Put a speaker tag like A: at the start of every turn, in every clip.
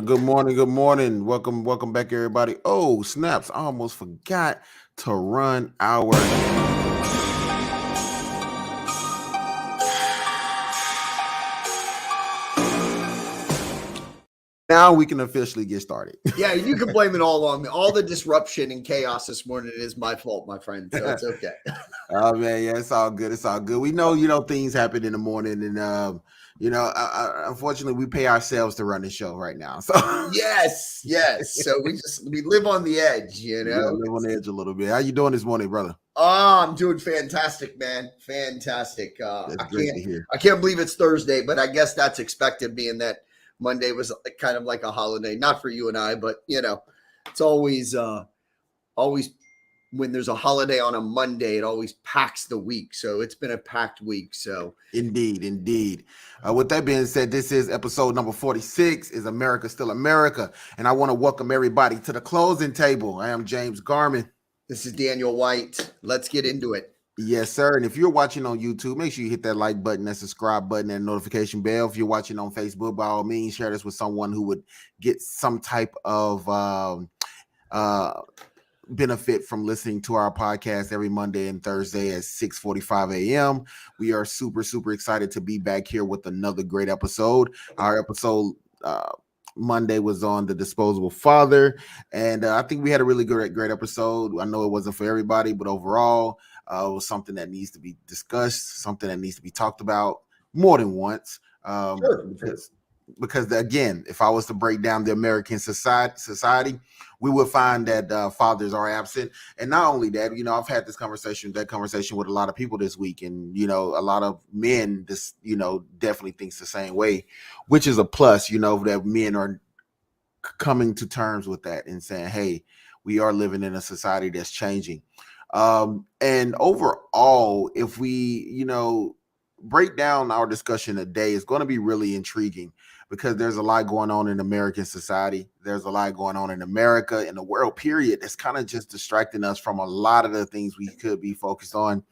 A: Good morning. Good morning. Welcome back, everybody. Oh, snaps. I almost forgot to run our. Now we can officially get started.
B: Yeah, you can blame it all on me. All the disruption and chaos this morning is my fault, my friend. So it's okay.
A: Oh man, yeah, it's all good. It's all good. We know, things happen in the morning, and unfortunately, we pay ourselves to run the show right now. So
B: yes. So we live on the edge, you
A: we gotta
B: know.
A: live on the edge a little bit. How you doing this morning, brother?
B: Oh, I'm doing fantastic, man. Fantastic.
A: That's great to hear.
B: I can't believe it's Thursday, but I guess that's expected, being that Monday was kind of like a holiday. Not for you and I, but it's always when there's a holiday on a Monday, it always packs the week. So it's been a packed week. So
A: Indeed. With that being said, this is episode number 46. Is America Still America? And I want to welcome everybody to the closing table. I am James Garman.
B: This is Daniel White. Let's get into it.
A: Yes, sir. And if you're watching on YouTube, make sure you hit that like button, that subscribe button, and notification bell. If you're watching on Facebook, by all means, share this with someone who would get some type of benefit from listening to our podcast every Monday and Thursday at 6:45 a.m. We are super excited to be back here with another great episode. Our episode Monday was on the disposable father, and I think we had a really great episode. I know it wasn't for everybody, but overall it was something that needs to be discussed, something that needs to be talked about more than once.
B: Sure.
A: Because again, if I was to break down the American society, we would find that fathers are absent. And not only that, I've had that conversation with a lot of people this week, and a lot of men definitely thinks the same way, which is a plus, that men are coming to terms with that and saying, hey, we are living in a society that's changing. And overall, if we, break down our discussion today, it's going to be really intriguing because there's a lot going on in American society. There's a lot going on in America, in the world, period. That's kind of just distracting us from a lot of the things we could be focused on.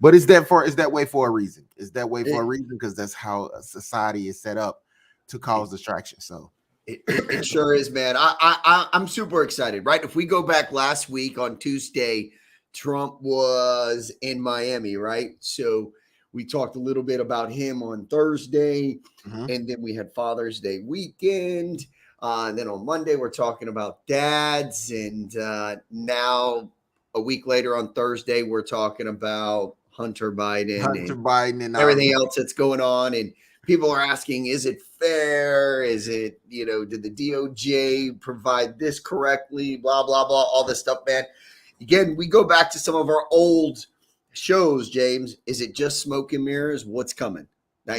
A: But is that way for a reason? Is that way for a reason? Because that's how a society is set up to cause distraction. So
B: it sure is, man. I'm super excited, right? If we go back last week on Tuesday, Trump was in Miami, right? So we talked a little bit about him on Thursday, and then we had Father's Day weekend. And then on Monday, we're talking about dads. And now a week later on Thursday, we're talking about Hunter Biden and everything else that's going on. And people are asking, is it fair? Is it, did the DOJ provide this correctly? Blah, blah, blah, all this stuff, man. Again, we go back to some of our old shows, James. Is it just smoke and mirrors? What's coming? Now,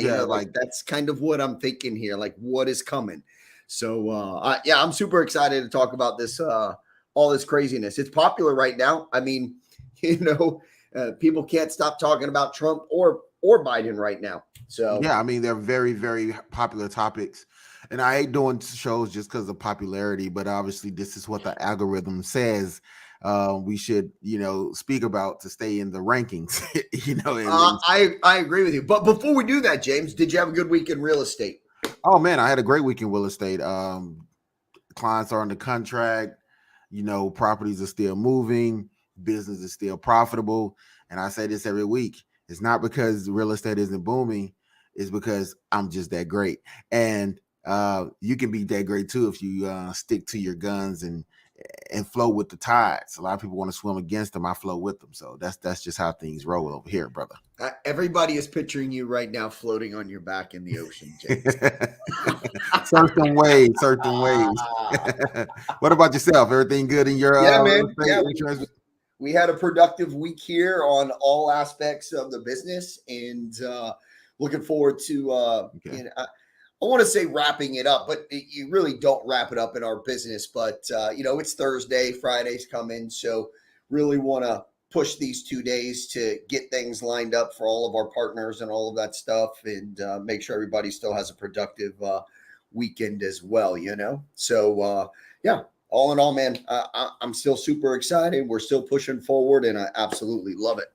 B: that's kind of what I'm thinking here. Like, what is coming? So, I'm super excited to talk about this, all this craziness. It's popular right now. I mean, people can't stop talking about Trump or Biden right now. So,
A: yeah, I mean, they're very, very popular topics. And I hate doing shows just because of popularity, but obviously this is what the algorithm says we should, speak about to stay in the rankings.
B: I agree with you. But before we do that, James, did you have a good week in real estate?
A: Oh man, I had a great week in real estate. Clients are under contract. Properties are still moving. Business is still profitable. And I say this every week. It's not because real estate isn't booming. It's because I'm just that great. And you can be that great too if you stick to your guns and flow with the tides. A lot of people want to swim against them. I flow with them. So that's just how things roll over here, brother.
B: Everybody is picturing you right now floating on your back in the ocean, James.
A: certain ways. What about yourself? Everything good in your
B: man. We had a productive week here on all aspects of the business, and looking forward to I want to say wrapping it up, but you really don't wrap it up in our business. But, it's Thursday, Friday's coming. So really want to push these 2 days to get things lined up for all of our partners and all of that stuff, and make sure everybody still has a productive weekend as well, So, all in all, man, I'm still super excited. We're still pushing forward, and I absolutely love it.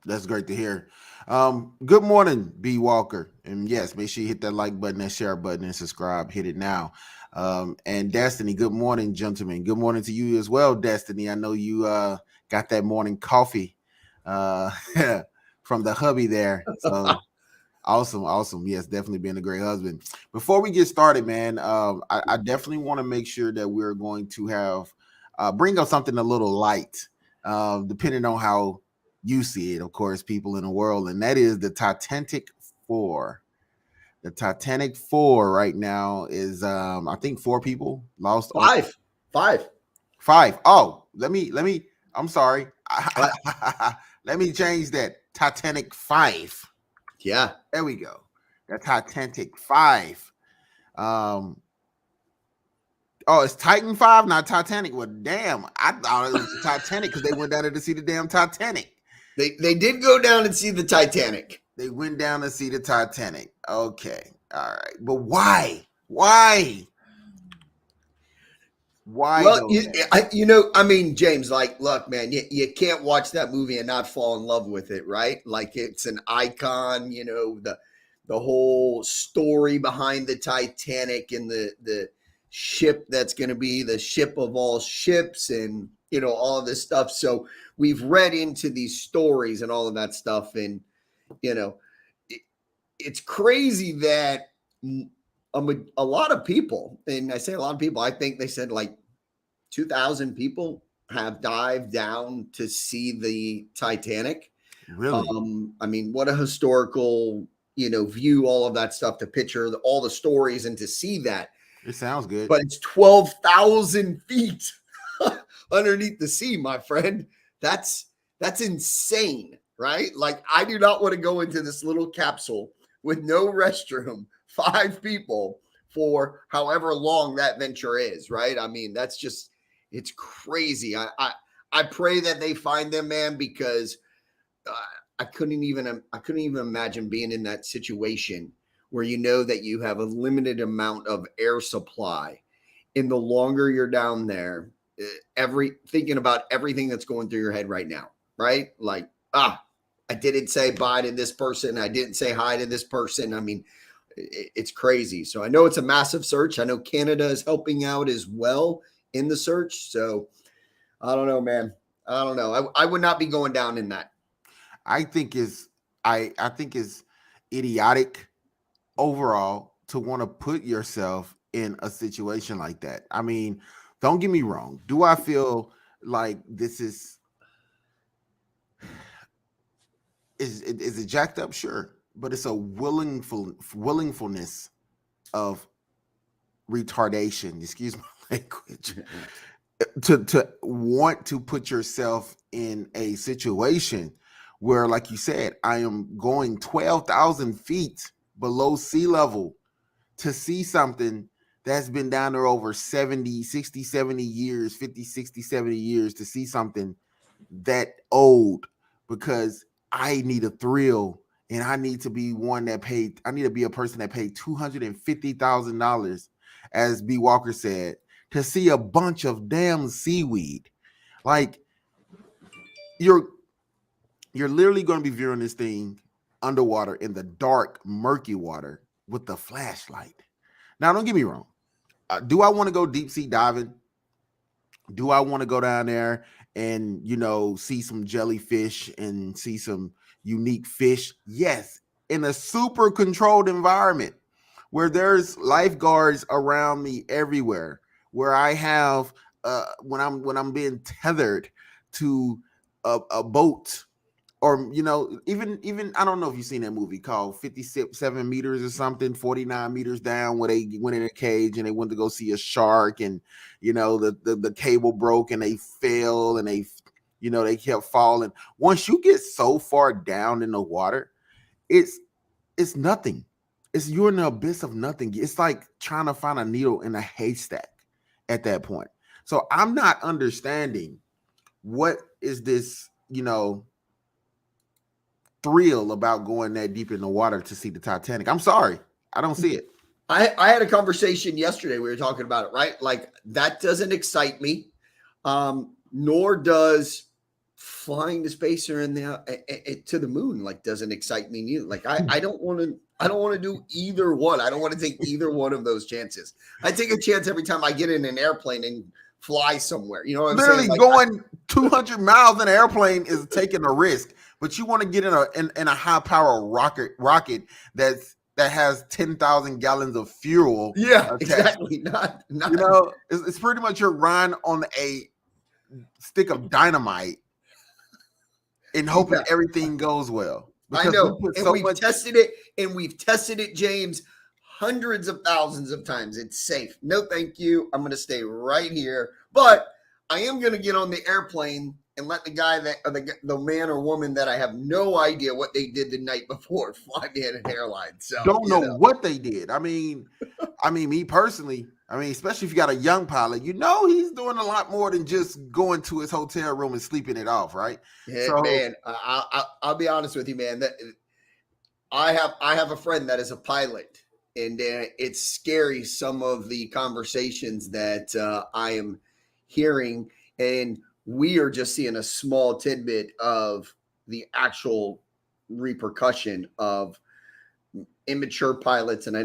A: That's great to hear. Good morning, B. Walker. And yes, make sure you hit that like button, that share button, and subscribe. Hit it now. And Destiny, good morning, gentlemen. Good morning to you as well, Destiny. I know you got that morning coffee from the hubby there. So awesome. Yes, definitely being a great husband. Before we get started, man, I definitely want to make sure that we're going to have bring up something a little light, depending on how you see it, of course, people in the world, and that is the Titanic 4. The Titanic 4 right now is I think 4 people lost on
B: Five.
A: 5. Oh, I'm sorry. Let me change that. Titanic 5.
B: Yeah.
A: There we go. The Titanic 5. Oh, it's Titan 5, not Titanic. Well, damn. I thought it was Titanic because they went down there to see the damn Titanic.
B: They did go down and see the Titanic.
A: They went down to see the Titanic. Okay. All right. But why? Why?
B: Well, I mean, James, like, look, man, you can't watch that movie and not fall in love with it, right? Like, it's an icon, the whole story behind the Titanic and the ship that's going to be the ship of all ships and, all of this stuff. So we've read into these stories and all of that stuff. And, it's crazy that a lot of people, and I say a lot of people, I think they said like 2,000 people have dived down to see the Titanic.
A: Really?
B: I mean, what a historical, view, all of that stuff, to picture all the stories and to see that.
A: It sounds good.
B: But it's 12,000 feet underneath the sea, my friend. That's insane, right? Like, I do not want to go into this little capsule with no restroom, 5 people for however long that venture is, right? I mean, it's crazy. I pray that they find them, man, because I couldn't even imagine being in that situation where that you have a limited amount of air supply, and the longer you're down there, thinking about everything that's going through your head right now, right? Like, I didn't say bye to this person. I didn't say hi to this person. I mean, it's crazy. So I know it's a massive search. I know Canada is helping out as well in the search. So I don't know, man. I don't know. I would not be going down in that.
A: I think is idiotic overall to want to put yourself in a situation like that. I mean, don't get me wrong. Do I feel like this is it jacked up? Sure, but it's a willingfulness of retardation. Excuse my language. To want to put yourself in a situation where, like you said, I am going 12,000 feet below sea level to see something that's been down there over 70, 60, 70 years, 50, 60, 70 years, to see something that old, because I need a thrill, and I need to be I need to be a person that paid $250,000, as B. Walker said, to see a bunch of damn seaweed. Like, you're literally going to be viewing this thing underwater in the dark, murky water with the flashlight. Now, don't get me wrong. Do I want to go deep sea diving? Do I want to go down there and, see some jellyfish and see some unique fish? Yes, in a super controlled environment where there's lifeguards around me everywhere, where I have when I'm being tethered to a boat, or even I don't know if you've seen that movie called 57 meters or something, 49 meters down, where they went in a cage and they went to go see a shark, and the cable broke and they fell, and they kept falling. Once you get so far down in the water, it's nothing. You're in the abyss of nothing. It's like trying to find a needle in a haystack at that point. So I'm not understanding what is this, thrill about going that deep in the water to see the Titanic. I'm sorry, I don't see it.
B: I had a conversation yesterday. We were talking about it, right? Like, that doesn't excite me. Nor does flying to space or in the to the moon like doesn't excite me neither. Like I don't want to do either one. I don't want to take either one of those chances. I take a chance every time I get in an airplane and fly somewhere. You know what I'm
A: Literally
B: saying? Like,
A: going 200 miles in an airplane is taking a risk, but you want to get in a high power rocket that has 10,000 gallons of fuel.
B: yeah,
A: attached.
B: exactly. Not
A: You know, it's pretty much you're riding on a stick of dynamite and hoping everything goes well.
B: I know, and we've tested it, James, hundreds of thousands of times. It's safe. No, thank you. I'm going to stay right here. But I am going to get on the airplane and let the guy the man or woman that I have no idea what they did the night before fly me in an airline. So
A: don't know what they did. I mean, me personally, especially if you got a young pilot, he's doing a lot more than just going to his hotel room and sleeping it off, right?
B: Yeah, so, man, I'll be honest with you, man. That I have a friend that is a pilot, and it's scary some of the conversations that I am hearing, and we are just seeing a small tidbit of the actual repercussion of immature pilots. And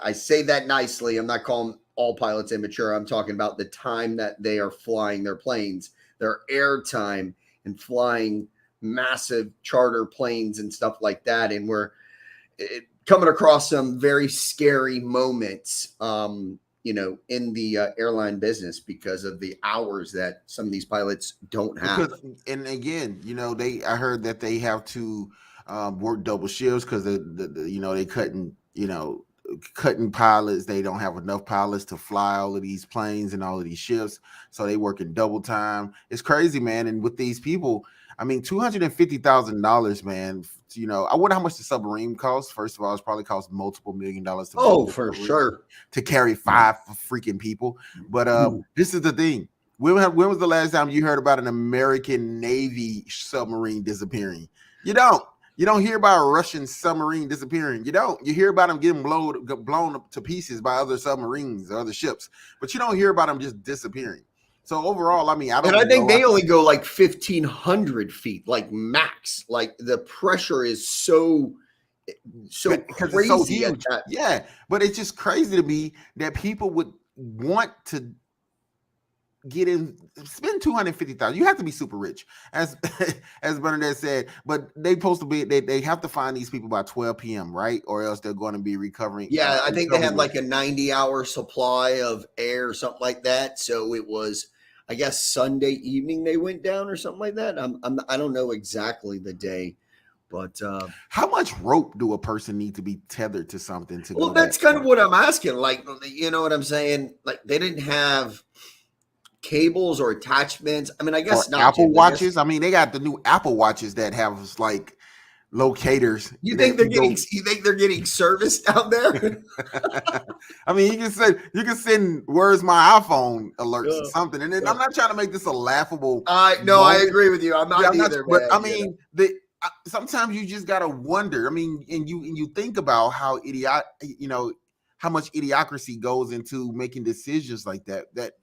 B: I say that nicely. I'm not calling all pilots immature. I'm talking about the time that they are flying their planes, their air time, and flying massive charter planes and stuff like that. And we're coming across some very scary moments, in the airline business because of the hours that some of these pilots don't have.
A: And again, I heard that they have to work double shifts because they cutting pilots. They don't have enough pilots to fly all of these planes and all of these ships, so they work in double time. It's crazy, man. And with these people, $250,000, man. I wonder how much the submarine costs. First of all, it's probably cost multiple $1 million to
B: for sure,
A: to carry 5 freaking people. But this is the thing. When was the last time you heard about an American Navy submarine disappearing? You don't hear about a Russian submarine disappearing. You hear about them getting blown up to pieces by other submarines or other ships, but you don't hear about them just disappearing. So overall, I
B: think they only go like 1,500 feet, like max. Like the pressure is so crazy.
A: It's so huge. Yeah, but it's just crazy to me that people would want to spend $250,000. You have to be super rich, as Bernadette said. But they have to find these people by 12 p.m. right, or else they're going to be recovering.
B: Yeah, I think they had like a 90-hour supply of air or something like that. So it was, I guess, Sunday evening they went down or something like that. I don't know exactly the day, but
A: how much rope do a person need to be tethered to something to?
B: Well, that's kind of what I'm asking. Like, you know what I'm saying? Like, they didn't have cables or attachments. I guess not.
A: Apple Watches. They got the new Apple Watches that have like locators.
B: You think they're getting serviced out there?
A: You can send "Where's my iPhone" alerts or something. And then I'm not trying to make this a laughable.
B: No, I agree with you. I'm not either.
A: But sometimes you just gotta wonder. And you think about how how much idiocracy goes into making decisions like that. That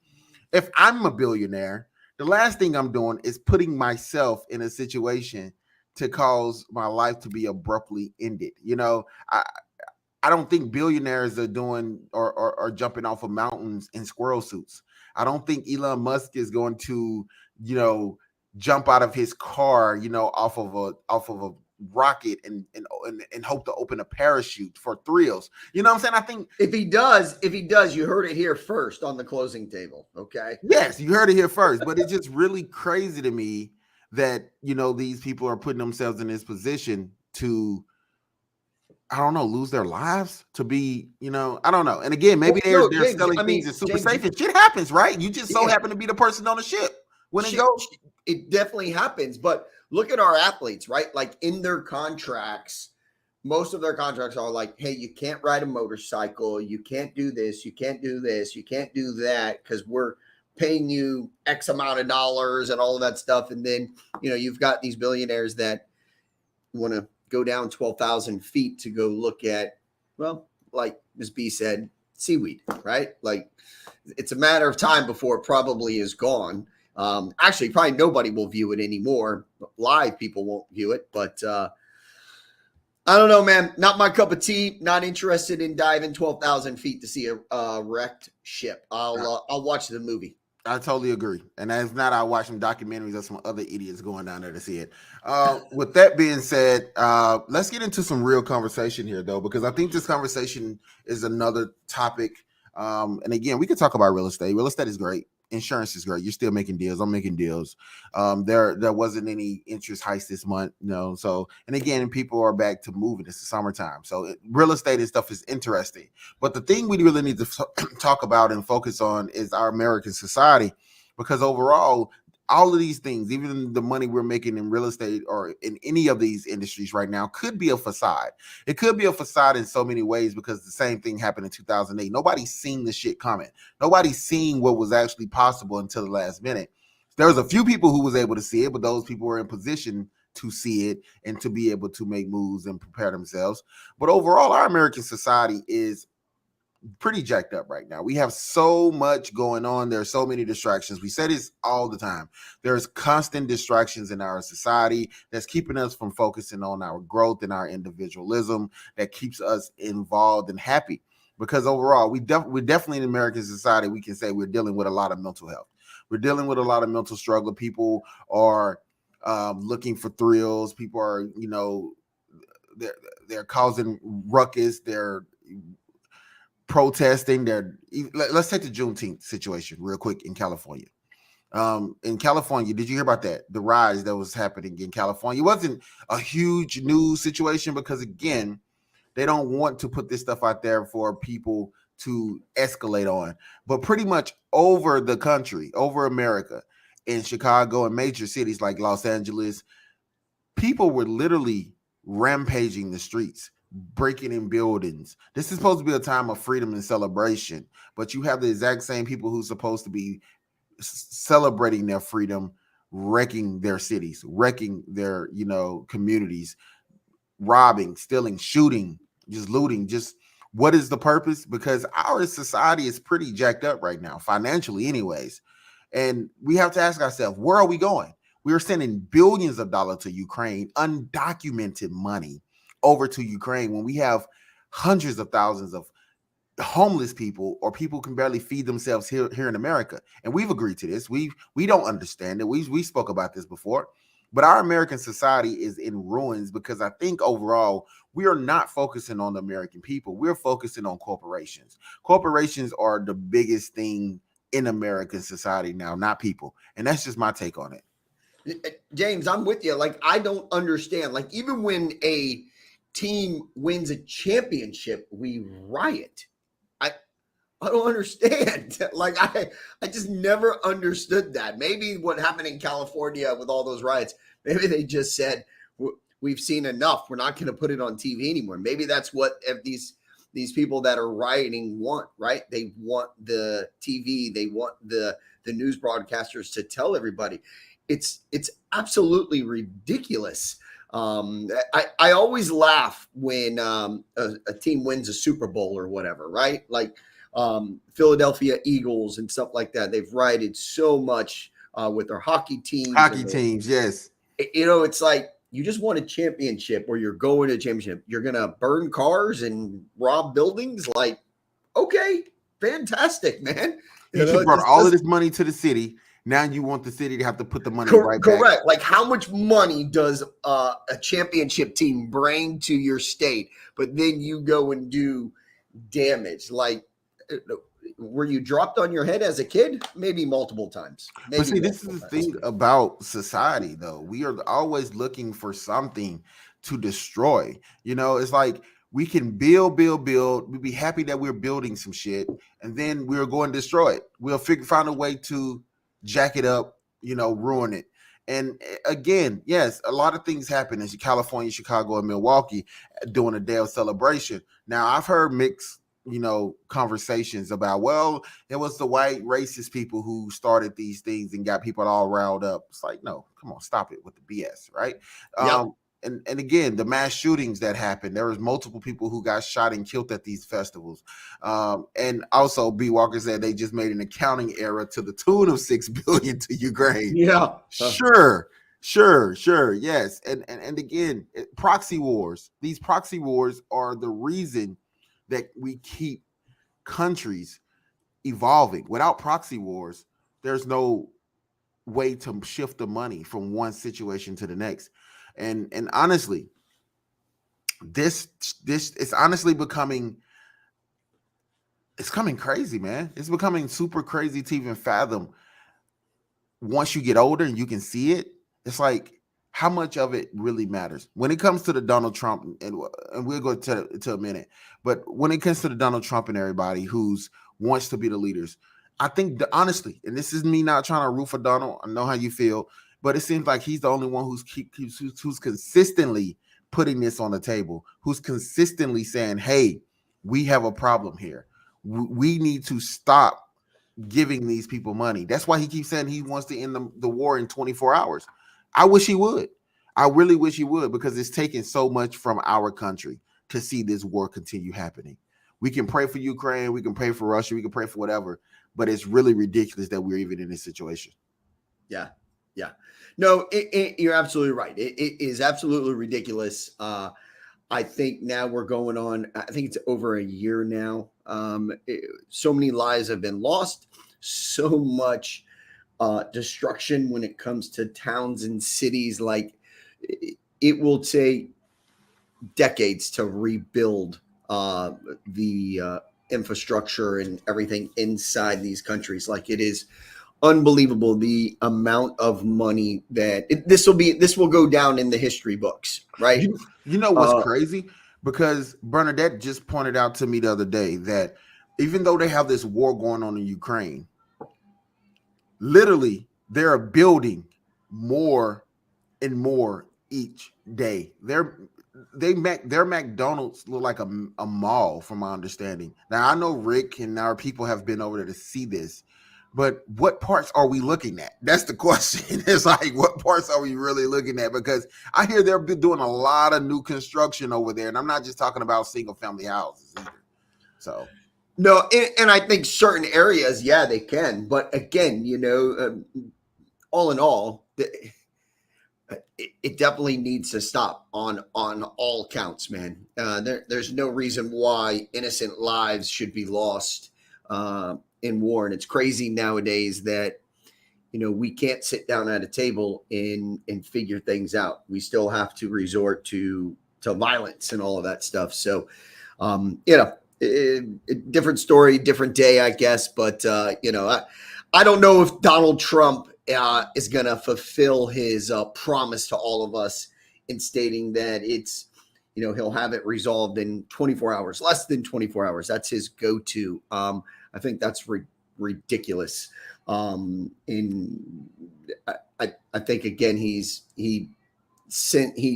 A: if I'm a billionaire, the last thing I'm doing is putting myself in a situation to cause my life to be abruptly ended. I don't think billionaires are doing or jumping off of mountains in squirrel suits. I don't think Elon Musk is going to, jump out of his car, off of a rocket and hope to open a parachute for thrills. You know what I'm saying? I think
B: if he does, you heard it here first on the closing table. Okay.
A: Yes, you heard it here first. But it's just really crazy to me that these people are putting themselves in this position to, I don't know, lose their lives to be, I don't know. And again, maybe they're selling things that's super safe. And shit happens, right? You just so happen to be the person on the ship when it goes.
B: It definitely happens. But look at our athletes, right? Like in their contracts, most of their contracts are like, hey, you can't ride a motorcycle. You can't do this. You can't do this. You can't do that because we're paying you X amount of dollars and all of that stuff. And then, you've got these billionaires that want to go down 12,000 feet to go look at, well, like Ms. B said, seaweed, right? Like it's a matter of time before it probably is gone. Actually, probably nobody will view it anymore. Live people won't view it, but I don't know, man. Not my cup of tea. Not interested in diving 12,000 feet to see a wrecked ship. I'll watch the movie.
A: I totally agree. And if not, I watch some documentaries of some other idiots going down there to see it. With that being said, let's get into some real conversation here, though, because I think this conversation is another topic. And again, we could talk about real estate. Real estate is great. Insurance is great. You're still making deals. I'm making deals. There wasn't any interest hikes this month, So, and again, people are back to moving. It's the summertime, so real estate and stuff is interesting. But the thing we really need to talk about and focus on is our American society, because overall, all of these things, even the money we're making in real estate or in any of these industries right now, could be a facade. It could be a facade in so many ways, because the same thing happened in 2008. Nobody's seen the shit coming. Nobody's seen what was actually possible until the last minute. There was a few people who was able to see it, but those people were in position to see it and to be able to make moves and prepare themselves. But overall, our American society is pretty jacked up right now. We have so much going on. There are so many distractions. We say this all the time. There's constant distractions in our society that's keeping us from focusing on our growth and our individualism, that keeps us involved and happy. Because overall, we're definitely in American society, we can say we're dealing with a lot of mental health. We're dealing with a lot of mental struggle. People are looking for thrills. People are, they're causing ruckus. They're protesting. Let's take the Juneteenth situation real quick in California. In California, did you hear about that? The rise that was happening in California. It wasn't a huge news situation because, again, they don't want to put this stuff out there for people to escalate on. But pretty much over the country, over America, in Chicago and major cities like Los Angeles, people were literally rampaging the streets, breaking in buildings. This is supposed to be a time of freedom and celebration, but you have the exact same people who's supposed to be celebrating their freedom, wrecking their cities, wrecking their, communities, robbing, stealing, shooting, just looting. Just what is the purpose? Because our society is pretty jacked up right now, financially anyways. And we have to ask ourselves, where are we going? We are sending billions of dollars to Ukraine, undocumented money over to Ukraine, when we have hundreds of thousands of homeless people, or people can barely feed themselves here in America. And we've agreed to this. We don't understand it. We spoke about this before. But our American society is in ruins, because I think overall we are not focusing on the American people. We're focusing on corporations. Corporations are the biggest thing in American society now, not people. And that's just my take on it.
B: James, I'm with you. Like, I don't understand. Like, even when a team wins a championship, we riot. I don't understand. Like, I just never understood that. Maybe what happened in California with all those riots, maybe they just said, we've seen enough. We're not going to put it on TV anymore. Maybe that's what these people that are rioting want, right? They want the TV. They want the news broadcasters to tell everybody. It's absolutely ridiculous. I always laugh when a team wins a Super Bowl or whatever, right? Like Philadelphia Eagles and stuff like that. They've rioted so much with their hockey teams.
A: Teams, yes.
B: It's like, you just won a championship, or you're going to a championship. You're going to burn cars and rob buildings. Like, okay, fantastic, man.
A: You brought all of this money to the city. Now you want the city to have to put the money right back.
B: Correct. Like, how much money does a championship team bring to your state? But then you go and do damage. Like, were you dropped on your head as a kid? Maybe multiple times.
A: But see, this is the thing about society, though. We are always looking for something to destroy. It's like we can build. We'd be happy that we're building some shit, and then we're going to destroy it. We'll find a way to jack it up, ruin it. And again, yes, a lot of things happen in California, Chicago, and Milwaukee during a day of celebration. Now, I've heard mixed conversations about, well, it was the white racist people who started these things and got people all riled up. It's like, no, come on, stop it with the BS, right?
B: Yep.
A: and again, the mass shootings that happened, there was multiple people who got shot and killed at these festivals. And also B Walker said they just made an accounting error to the tune of $6 billion to Ukraine.
B: Yeah.
A: Sure. Yes. And again, proxy wars. These proxy wars are the reason that we keep countries evolving. Without proxy wars, there's no way to shift the money from one situation to the next. And honestly, this it's honestly becoming crazy, man. It's becoming super crazy to even fathom. Once you get older and you can see it, it's like how much of it really matters when it comes to the Donald Trump, and we'll go to a minute. But when it comes to the Donald Trump and everybody who's wants to be the leaders, I think honestly, and this is me not trying to root for Donald. I know how you feel, but it seems like he's the only one who's consistently putting this on the table, who's consistently saying, "Hey, we have a problem here. We need to stop giving these people money." That's why he keeps saying he wants to end the war in 24 hours. I wish he would. I really wish he would, because it's taken so much from our country to see this war continue happening. We can pray for Ukraine, we can pray for Russia, we can pray for whatever, but it's really ridiculous that we're even in this situation.
B: Yeah. No, you're absolutely right. It is absolutely ridiculous. I think now we're going on, I think it's over a year now. So many lives have been lost, so much destruction when it comes to towns and cities. Like it will take decades to rebuild the infrastructure and everything inside these countries. Like it is unbelievable the amount of money that this will go down in the history books, right?
A: You know what's crazy? Because Bernadette just pointed out to me the other day that even though they have this war going on in Ukraine, literally they're building more and more each day. Their McDonald's look like a mall, from my understanding. Now I know Rick and our people have been over there to see this, but what parts are we looking at? That's the question. It's like, what parts are we really looking at? Because I hear they're doing a lot of new construction over there, and I'm not just talking about single family houses either. So
B: no, and I think certain areas, yeah, they can. But again, all in all, it definitely needs to stop on all counts, man. There's no reason why innocent lives should be lost in war. And it's crazy nowadays that, we can't sit down at a table and figure things out. We still have to resort to violence and all of that stuff. So, different story, different day, I guess. But, I don't know if Donald Trump is going to fulfill his promise to all of us in stating that it's, he'll have it resolved in 24 hours, less than 24 hours. That's his go-to. I think that's ridiculous. I think, again, he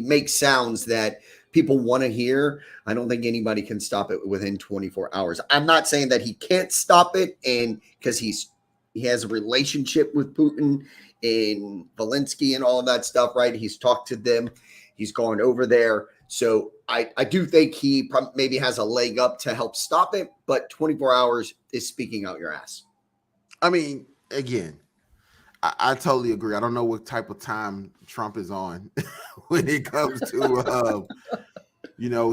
B: makes sounds that people want to hear. I don't think anybody can stop it within 24 hours. I'm not saying that he can't stop it, and because he has a relationship with Putin and Zelensky and all of that stuff, right? He's talked to them. He's gone over there. So I do think he maybe has a leg up to help stop it, but 24 hours is speaking out your ass.
A: I mean, again, I totally agree. I don't know what type of time Trump is on when it comes to,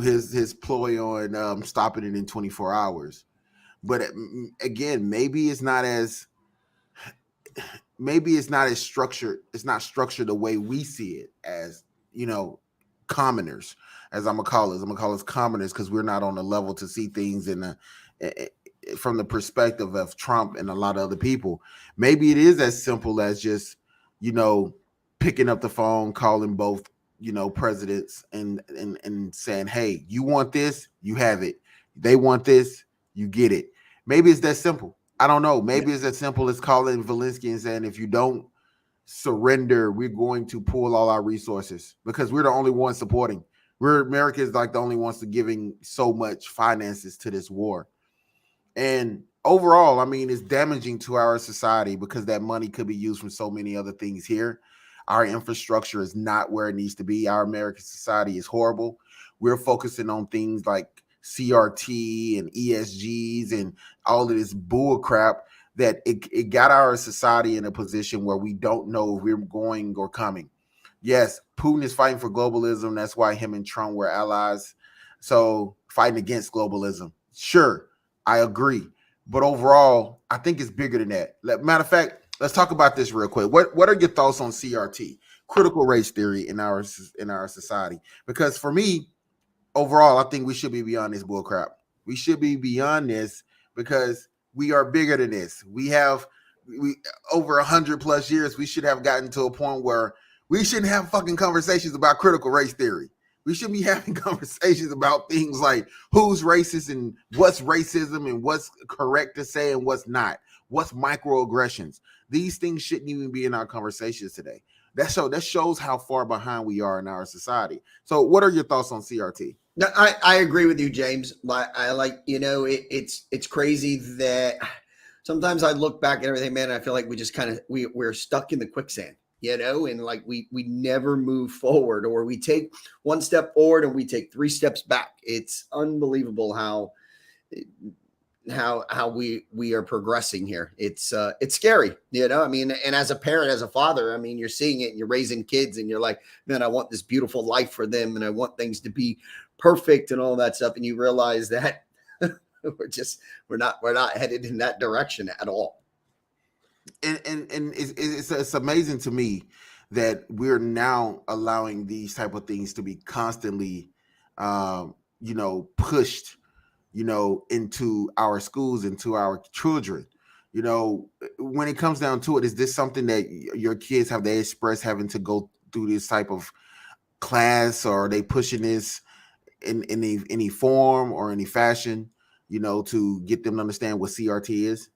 A: his ploy on stopping it in 24 hours. But again, maybe it's not as structured. It's not structured the way we see it as, commoners, as I'm gonna call us. I'm gonna call us commoners because we're not on the level to see things from the perspective of Trump and a lot of other people. Maybe it is as simple as just, picking up the phone, calling both, presidents and saying, "Hey, you want this? You have it. They want this? You get it." Maybe it's that simple. I don't know. Maybe it's as simple as calling Zelensky and saying, "If you don't surrender, we're going to pull all our resources," because we're the only ones supporting. America is like the only ones to giving so much finances to this war. And overall, I mean, it's damaging to our society because that money could be used for so many other things here. Our infrastructure is not where it needs to be. Our American society is horrible. We're focusing on things like CRT and ESGs and all of this bull crap that it got our society in a position where we don't know if we're going or coming. Yes, Putin is fighting for globalism. That's why him and Trump were allies. So fighting against globalism. Sure, I agree. But overall, I think it's bigger than that. Matter of fact, let's talk about this real quick. What are your thoughts on CRT, critical race theory in our society? Because for me, overall, I think we should be beyond this bull crap. We should be beyond this because we are bigger than this. We over 100+ years, we should have gotten to a point where we shouldn't have fucking conversations about critical race theory. We should be having conversations about things like who's racist and what's racism and what's correct to say and what's not. What's microaggressions. These things shouldn't even be in our conversations today. That shows how far behind we are in our society. So what are your thoughts on CRT?
B: No, I agree with you, James. I like, it's crazy that sometimes I look back at everything, man, and I feel like we just kind of, we're stuck in the quicksand, and like we never move forward, or we take one step forward and we take 3 steps back. It's unbelievable how we are progressing here. It's scary, I mean, and as a parent, as a father, I mean, you're seeing it and you're raising kids and you're like, man, I want this beautiful life for them and I want things to be perfect and all that stuff. And you realize that we're not headed in that direction at all.
A: And it's amazing to me that we're now allowing these type of things to be constantly pushed into our schools, into our children. When it comes down to it, is this something that your kids have they expressed having to go through this type of class, or are they pushing this in any form or any fashion, to get them to understand what CRT is?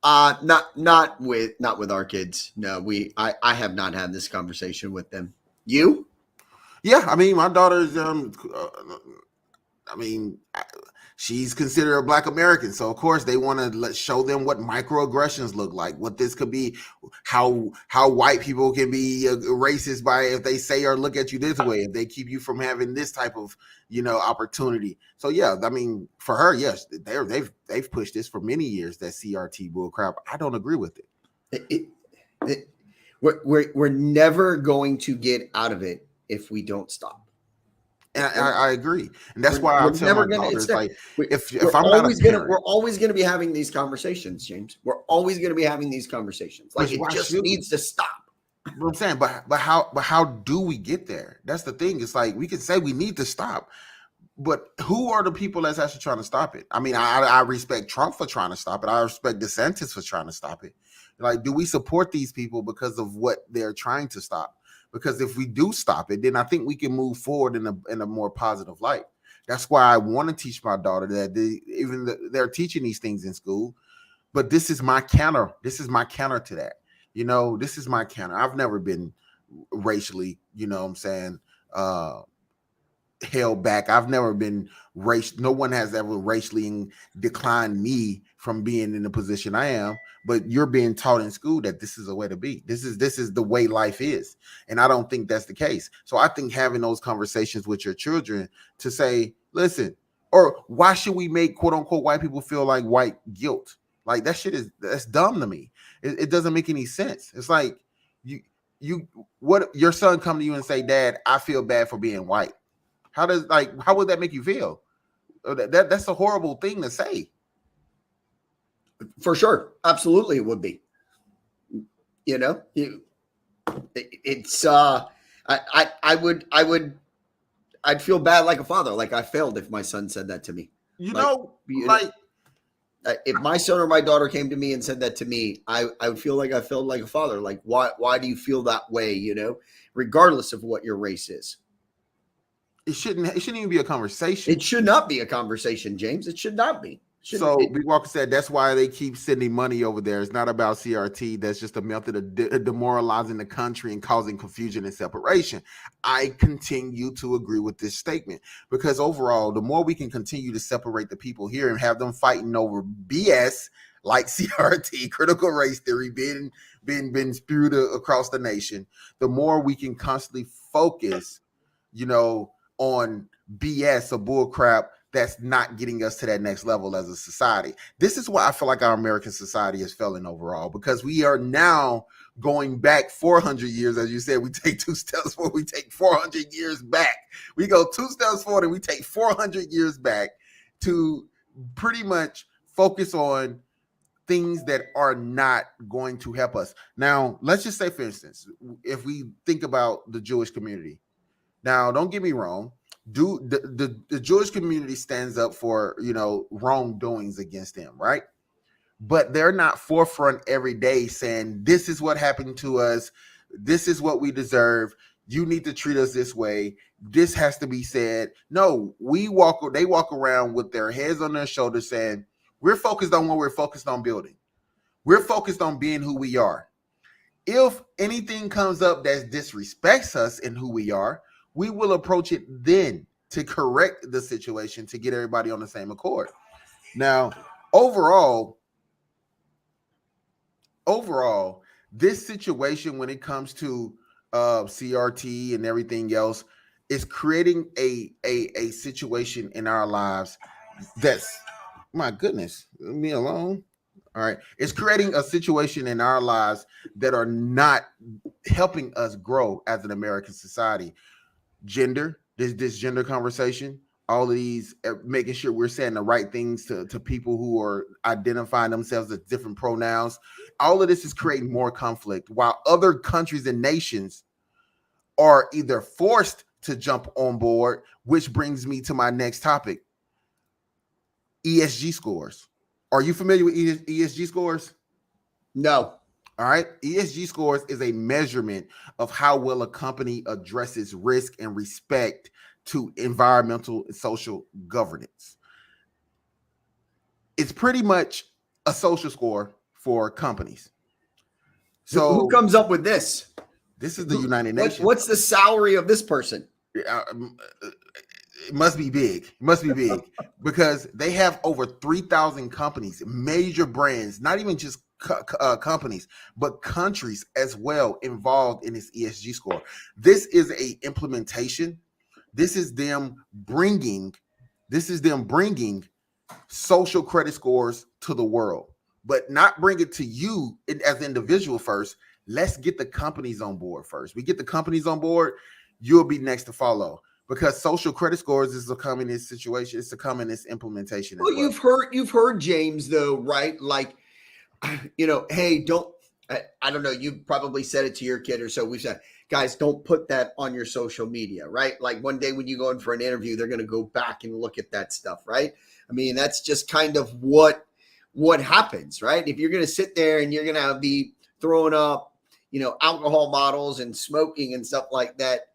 B: Not with our kids. No, I have not had this conversation with them. You?
A: Yeah, I mean, my daughter's she's considered a Black American, so of course they want to show them what microaggressions look like, what this could be, how white people can be racist by if they say or look at you this way, if they keep you from having this type of opportunity. So yeah, I mean, for her, yes, they've pushed this for many years, that CRT bull crap. I don't agree with it.
B: We're never going to get out of it if we don't stop.
A: And I agree, and that's why I tell my daughters, like, if I'm
B: not
A: a parent,
B: we're always going to be having these conversations, James. We're always going to be having these conversations. Like, it just needs to stop.
A: What I'm saying, but how do we get there? That's the thing. It's like we can say we need to stop, but who are the people that's actually trying to stop it? I mean, I respect Trump for trying to stop it. I respect DeSantis for trying to stop it. Like, do we support these people because of what they're trying to stop? Because if we do stop it, then I think we can move forward in a more positive light. That's why I want to teach my daughter that they're teaching these things in school, but this is my counter. This is my counter to that. This is my counter. I've never been racially, held back. I've never been no one has ever racially declined me from being in the position I am. But you're being taught in school that this is a way to be. This is the way life is. And I don't think that's the case. So I think having those conversations with your children to say, listen, or why should we make quote unquote white people feel like white guilt? Like, that's dumb to me. It doesn't make any sense. It's like what your son come to you and say, Dad, I feel bad for being white. How would that make you feel? That's a horrible thing to say.
B: For sure. Absolutely. It would be, I'd feel bad like a father. Like, I failed if my son said that to me. If my son or my daughter came to me and said that to me, I would feel like I failed like a father. Like, why do you feel that way? Regardless of what your race is.
A: It shouldn't even be a conversation.
B: It should not be a conversation, James. It should not be.
A: So Big Walker said that's why they keep sending money over there. It's not about CRT. That's just a method of demoralizing the country and causing confusion and separation. I continue to agree with this statement because overall, the more we can continue to separate the people here and have them fighting over BS, like CRT, critical race theory, been spewed across the nation, the more we can constantly focus, on BS or bull crap that's not getting us to that next level as a society. This is why I feel like our American society is failing overall, because we are now going back 400 years. As you said, we take 2 steps forward, we take 400 years back. We go 2 steps forward and we take 400 years back to pretty much focus on things that are not going to help us. Now, let's just say, for instance, if we think about the Jewish community. Now, don't get me wrong. The Jewish community stands up for, wrongdoings against them, right? But they're not forefront every day saying, this is what happened to us. This is what we deserve. You need to treat us this way. This has to be said. No, they walk around with their heads on their shoulders saying, we're focused on what we're focused on building. We're focused on being who we are. If anything comes up that disrespects us and who we are, we will approach it then to correct the situation, to get everybody on the same accord. Now, overall, this situation, when it comes to CRT and everything else, is creating a situation in our lives that's, my goodness, leave me alone. All right. It's creating a situation in our lives that are not helping us grow as an American society. Gender, this gender conversation, all of these, making sure we're saying the right things to people who are identifying themselves as different pronouns. All of this is creating more conflict, while other countries and nations are either forced to jump on board, which brings me to my next topic. ESG scores. Are you familiar with ESG scores?
B: No.
A: All right. ESG scores is a measurement of how well a company addresses risk and respect to environmental and social governance. It's pretty much a social score for companies. So
B: who comes up with this?
A: This is the United Nations.
B: What's the salary of this person?
A: It must be big. It must be big because they have over 3,000 companies, major brands, not even just companies, but countries as well involved in this ESG score. This is a implementation. This is them bringing social credit scores to the world, but not bring it to you as an individual first. Let's get the companies on board first. We get the companies on board, you'll be next to follow. Because social credit scores is a communist situation. It's a communist implementation.
B: Well, you've heard James, though, right? Like, hey, I don't know. You probably said it to your kid or so. We've said, guys, don't put that on your social media, right? Like one day when you go in for an interview, they're going to go back and look at that stuff, right? I mean, that's just kind of what happens, right? If you're going to sit there and you're going to be throwing up, alcohol bottles and smoking and stuff like that,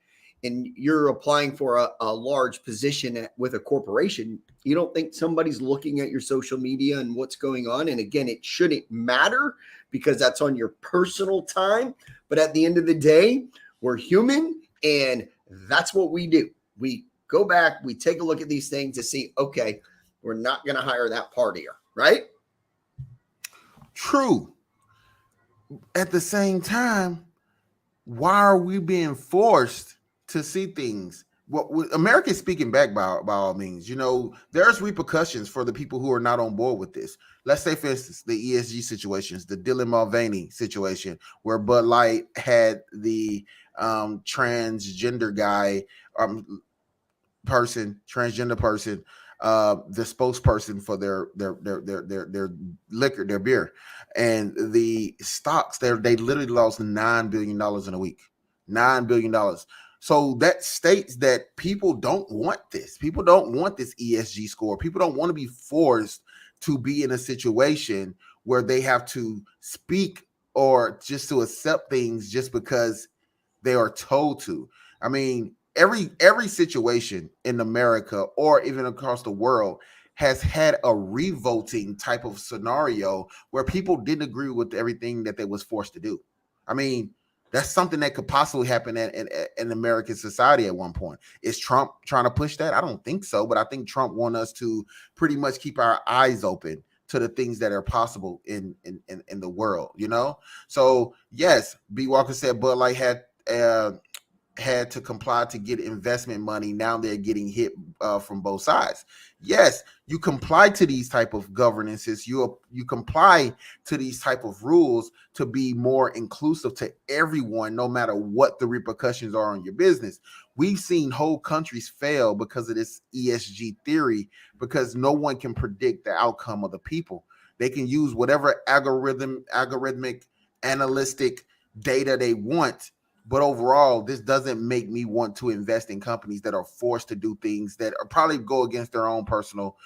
B: and you're applying for a large position with a corporation, you don't think somebody's looking at your social media and what's going on? And again, it shouldn't matter because that's on your personal time. But at the end of the day, we're human and that's what we do. We go back, we take a look at these things to see, okay, we're not going to hire that partier, right?
A: True. At the same time, why are we being forced to see things? Well, America is speaking back by all means. There's repercussions for the people who are not on board with this. Let's say, for instance, the ESG situations, the Dylan Mulvaney situation, where Bud Light had the transgender guy, transgender person, the spokesperson for their liquor, their beer, and the stocks they literally lost $9 billion in a week. $9 billion. So that states that people don't want this. People don't want this ESG score. People don't want to be forced to be in a situation where they have to speak or just to accept things just because they are told to. I mean, every situation in America or even across the world has had a revolting type of scenario where people didn't agree with everything that they was forced to do. I mean, that's something that could possibly happen in American society at one point. Is Trump trying to push that? I don't think so, but I think Trump wants us to pretty much keep our eyes open to the things that are possible in the world, you know? So yes, B. Walker said Bud Light had to comply to get investment money. Now they're getting hit from both sides. Yes, you comply to these type of governances. You comply to these type of rules to be more inclusive to everyone, no matter what the repercussions are on your business. We've seen whole countries fail because of this ESG theory, because no one can predict the outcome of the people. They can use whatever algorithmic, analytic data they want. But overall, this doesn't make me want to invest in companies that are forced to do things that are probably go against their own personal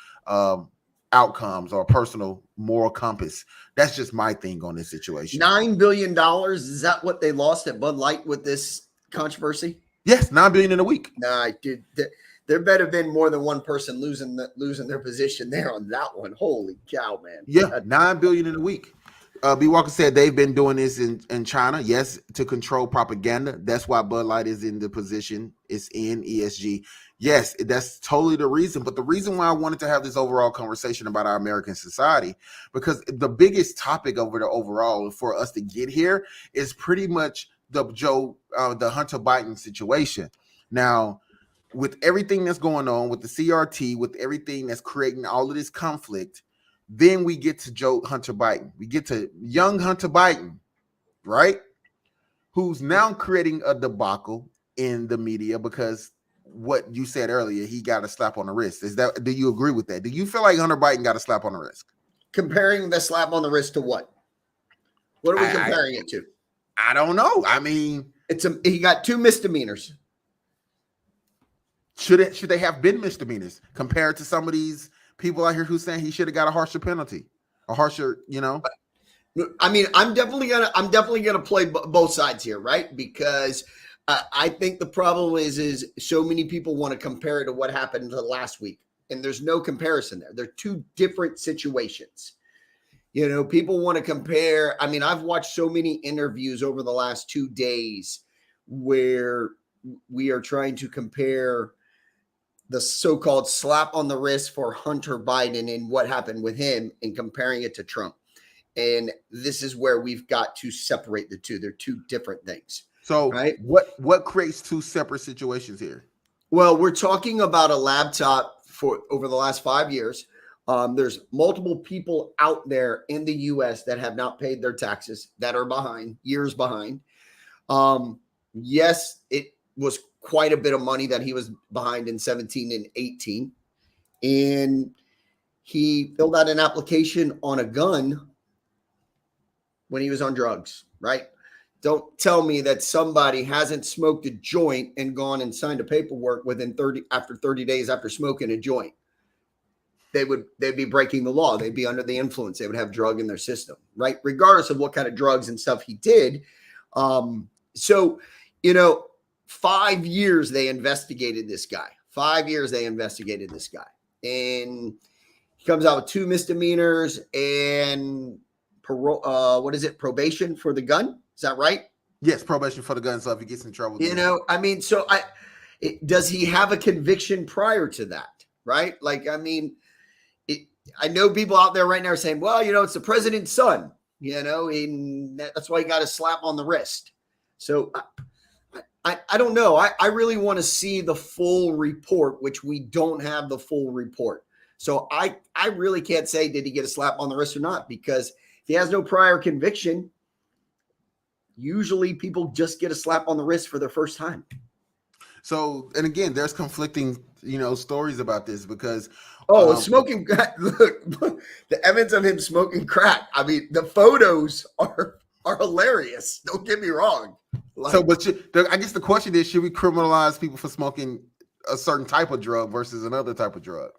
A: outcomes or personal moral compass. That's just my thing on this situation.
B: $9 billion. Is that what they lost at Bud Light with this controversy?
A: Yes, $9 billion in a week.
B: Nah, dude, there better have been more than one person losing their position there on that one. Holy cow, man.
A: Yeah, $9 billion in a week. B. Walker said they've been doing this in China, yes, to control propaganda. That's why Bud Light is in the position it's in, ESG. Yes, that's totally the reason. But the reason why I wanted to have this overall conversation about our American society, because the biggest topic over the overall for us to get here is pretty much the Hunter Biden situation. Now, with everything that's going on with the CRT, with everything that's creating all of this conflict, then we get to Hunter Biden. We get to young Hunter Biden, right? Who's now creating a debacle in the media because what you said earlier, he got a slap on the wrist. Do you agree with that? Do you feel like Hunter Biden got a slap on the wrist?
B: Comparing the slap on the wrist to what? What are we comparing it to?
A: I don't know. I mean,
B: he got 2 misdemeanors.
A: Should they have been misdemeanors compared to some of these people out here who saying he should have got a harsher penalty, a harsher, you know?
B: I mean, I'm definitely gonna play both sides here, right? Because I think the problem is so many people want to compare it to what happened to last week, and there's no comparison there. They're 2 different situations. You know, people want to compare. I mean, I've watched so many interviews over the last 2 days where we are trying to compare the so-called slap on the wrist for Hunter Biden and what happened with him and comparing it to Trump. And this is where we've got to separate the two. They're 2 different things.
A: So
B: right?
A: What creates 2 separate situations here?
B: Well, we're talking about a laptop for over the last 5 years. There's multiple people out there in the U.S. that have not paid their taxes, that are behind, years behind. Yes, it was quite a bit of money that he was behind in 17 and 18. And he filled out an application on a gun when he was on drugs, right? Don't tell me that somebody hasn't smoked a joint and gone and signed a paperwork after 30 days after smoking a joint. They'd be breaking the law. They'd be under the influence. They would have drug in their system, right? Regardless of what kind of drugs and stuff he did. So, 5 years they investigated this guy. 5 years they investigated this guy. And he comes out with 2 misdemeanors and probation for the gun. Is that right?
A: Yes, probation for the gun. So if he gets in trouble,
B: I mean, so does he have a conviction prior to that? Right? Like, I mean, I know people out there right now are saying, well, it's the president's son, and that's why he got a slap on the wrist. So I don't know. I really want to see the full report, which we don't have the full report. So I really can't say, did he get a slap on the wrist or not? Because if he has no prior conviction, usually people just get a slap on the wrist for their first time.
A: So, and again, there's conflicting, stories about this because
B: smoking crack. Look, the evidence of him smoking crack. I mean, the photos are hilarious. Don't get me wrong.
A: I guess the question is, should we criminalize people for smoking a certain type of drug versus another type of drug?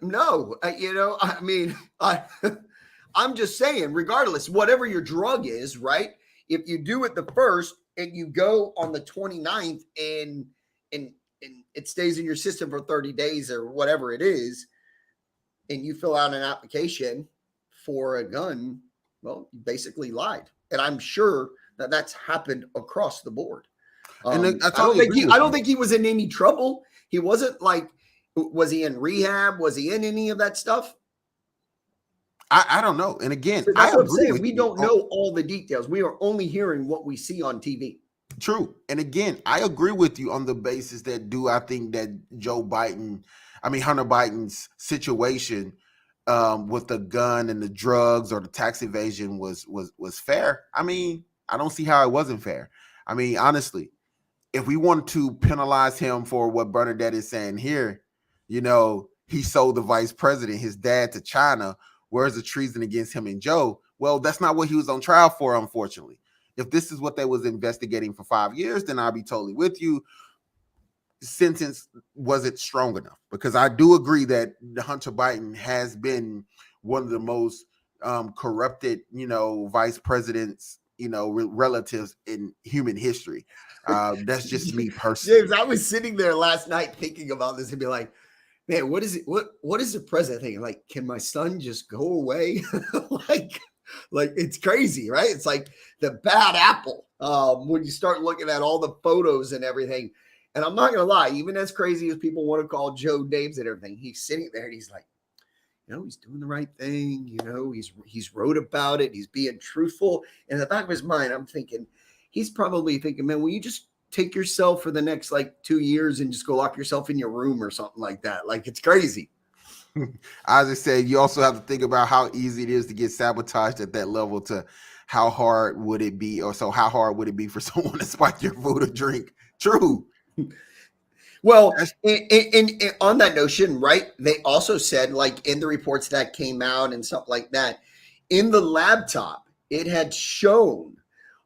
B: No, I mean, I'm just saying, regardless, whatever your drug is, right? If you do it the first and you go on the 29th and it stays in your system for 30 days or whatever it is, and you fill out an application for a gun, well, you basically lied. And I'm sure that that's happened across the board. I don't think he was in any trouble. He wasn't like, was he in rehab? Was he in any of that stuff?
A: I don't know. And again,
B: So
A: I
B: that's what I'm
A: agree
B: saying.
A: with
B: We
A: you.
B: don't know all the details. We are only hearing what we see on TV.
A: True. And again, I agree with you on the basis that I think that Hunter Biden's situation with the gun and the drugs or the tax evasion was fair. I mean, I don't see how it wasn't fair. I mean, honestly, if we want to penalize him for what Bernadette is saying here, he sold the vice president, his dad, to China. Where's the treason against him and Joe? Well, that's not what he was on trial for, unfortunately. If this is what they was investigating for 5 years, then I'll be totally with you. Sentence wasn't strong enough, because I do agree that Hunter Biden has been one of the most corrupted, vice presidents, relatives in human history. That's just me personally.
B: James, I was sitting there last night thinking about this and be like, man, what is it? What is the president thinking? Like, can my son just go away? like it's crazy, right? It's like the bad apple. When you start looking at all the photos and everything. And I'm not gonna lie, even as crazy as people want to call Joe names and everything, he's sitting there and he's like, he's doing the right thing. He's wrote about it. He's being truthful. And in the back of his mind, I'm thinking, he's probably thinking, man, will you just take yourself for the next 2 years and just go lock yourself in your room or something like that? Like, it's crazy.
A: As I said, you also have to think about how easy it is to get sabotaged at that level, to how hard would it be, how hard would it be for someone to spike your food or drink? True.
B: Well, and on that notion, right, they also said, in the reports that came out and stuff like that, in the laptop, it had shown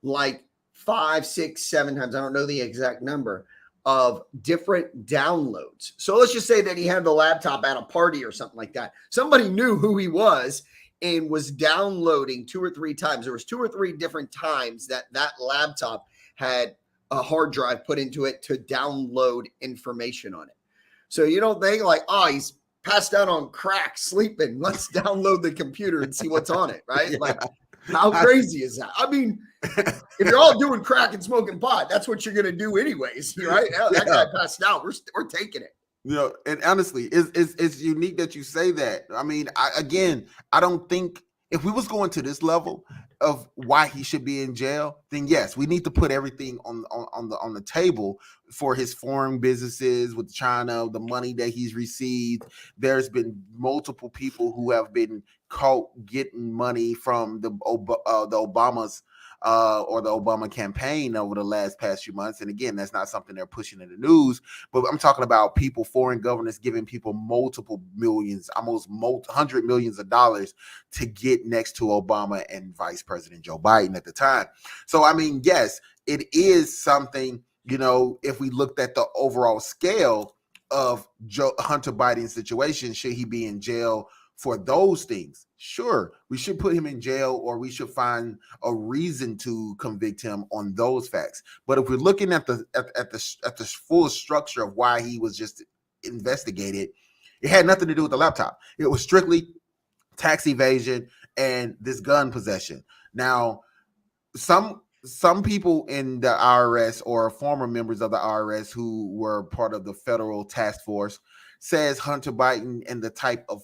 B: 5, 6, 7 times, I don't know the exact number, of different downloads. So let's just say that he had the laptop at a party or something like that. Somebody knew who he was and was downloading 2 or 3 times. There was 2 or 3 different times that laptop had a hard drive put into it to download information on it. So you don't think he's passed out on crack sleeping. Let's download the computer and see what's on it, right? Yeah. How crazy is that? I mean, if you're all doing crack and smoking pot, that's what you're going to do anyways, right? That guy passed out. We're taking it.
A: And honestly, it's unique that you say that. I mean, I don't think if we was going to this level of why he should be in jail, then yes, we need to put everything on the table for his foreign businesses with China, the money that he's received. There's been multiple people who have been caught getting money from the Obamas or the Obama campaign over the past few months. And again, that's not something they're pushing in the news, but I'm talking about people, foreign governments giving people multiple millions, almost hundred millions of dollars to get next to Obama and Vice President Joe Biden at the time. So, I mean, yes, it is something, if we looked at the overall scale of Hunter Biden's situation, should he be in jail for those things? Sure, we should put him in jail, or we should find a reason to convict him on those facts. But if we're looking at the full structure of why he was just investigated, it had nothing to do with the laptop. It was strictly tax evasion and this gun possession. Now, some people in the IRS or former members of the IRS who were part of the federal task force says Hunter Biden and the type of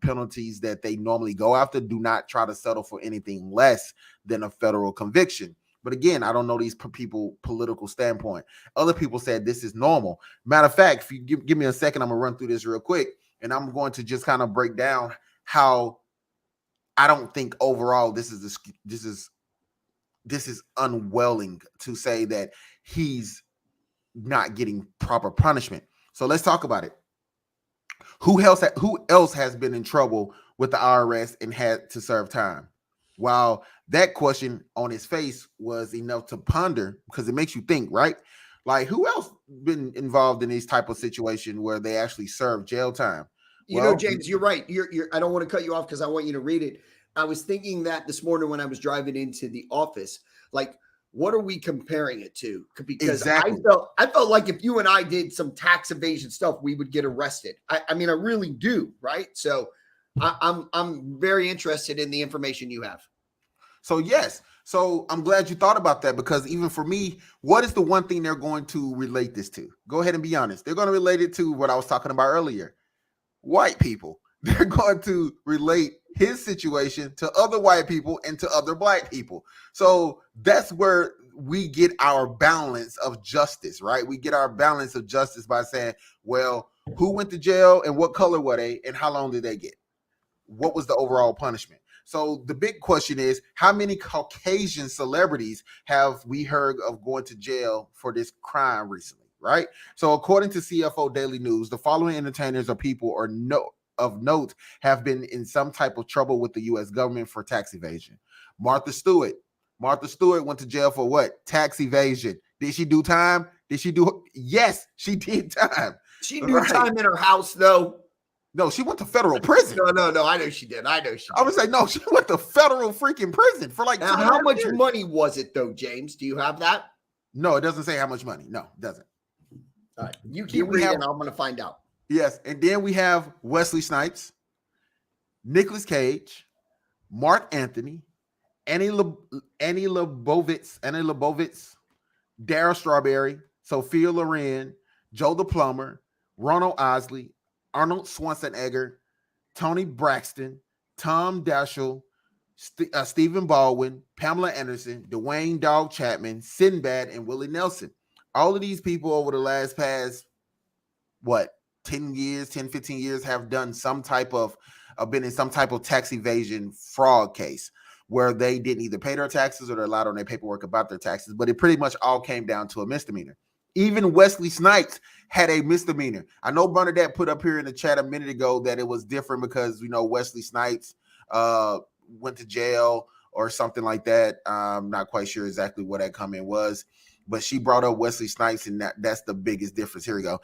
A: penalties that they normally go after do not try to settle for anything less than a federal conviction. But again, I don't know these people political standpoint. Other people said this is normal. Matter of fact, if you give me a second, I'm gonna run through this real quick, and I'm going to just kind of break down how I don't think overall this is unwilling to say that he's not getting proper punishment. So let's talk about it. Who else has been in trouble with the IRS and had to serve time? While that question on his face was enough to ponder, because it makes you think, right? Like, who else been involved in this type of situation where they actually serve jail time?
B: James, you're right. I don't want to cut you off because I want you to read it. I was thinking that this morning when I was driving into the office, what are we comparing it to? Because exactly. I felt like if you and I did some tax evasion stuff, we would get arrested. I mean, I really do, right? So I'm very interested in the information you have.
A: So yes. So I'm glad you thought about that, because even for me, what is the one thing they're going to relate this to? Go ahead and be honest. They're going to relate it to what I was talking about earlier. White people. They're going to relate his situation to other white people and to other black people. So that's where we get our balance of justice, right? We get our balance of justice by saying, well, who went to jail and what color were they and how long did they get? What was the overall punishment? So the big question is, how many Caucasian celebrities have we heard of going to jail for this crime recently, right? So according to CFO Daily News, the following entertainers or people or of note have been in some type of trouble with the U.S. government for tax evasion. Martha Stewart. Martha Stewart went to jail for what? Tax evasion. Did she do time? Did she do? Yes, she did time.
B: She did time in her house, though.
A: No, she went to federal prison.
B: No. I know she did. I
A: would say no. She went to federal freaking prison for like.
B: Now, how much money was it though, James? Do you have that?
A: No, it doesn't say how much money. No, it doesn't.
B: All right, you keep reading. I'm going to find out.
A: Yes, and then we have Wesley Snipes, Nicolas Cage, Mark Anthony, Annie Leibovitz, Daryl Strawberry, Sophia Loren, Joe the Plumber, Ronald Osley, Arnold Schwarzenegger, Tony Braxton, Tom Daschle, Stephen Baldwin, Pamela Anderson, Dwayne Dog Chapman, Sinbad, and Willie Nelson. All of these people over the last past, 10 years, 10, 15 years have done some type of, been in some type of tax evasion fraud case where they didn't either pay their taxes or they lied on their paperwork about their taxes, but it pretty much all came down to a misdemeanor. Even Wesley Snipes had a misdemeanor. I know Bernadette put up here in the chat a minute ago that it was different because, Wesley Snipes went to jail or something like that. I'm not quite sure exactly what that comment was, but she brought up Wesley Snipes, and that's the biggest difference. Here we go.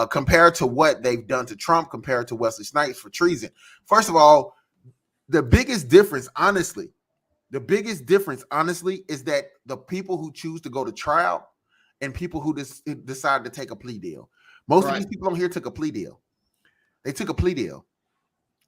A: Compared to what they've done to Trump, compared to Wesley Snipes for treason. First of all, the biggest difference, honestly, is that the people who choose to go to trial and people who decide to take a plea deal. Most of these people on here took a plea deal. They took a plea deal.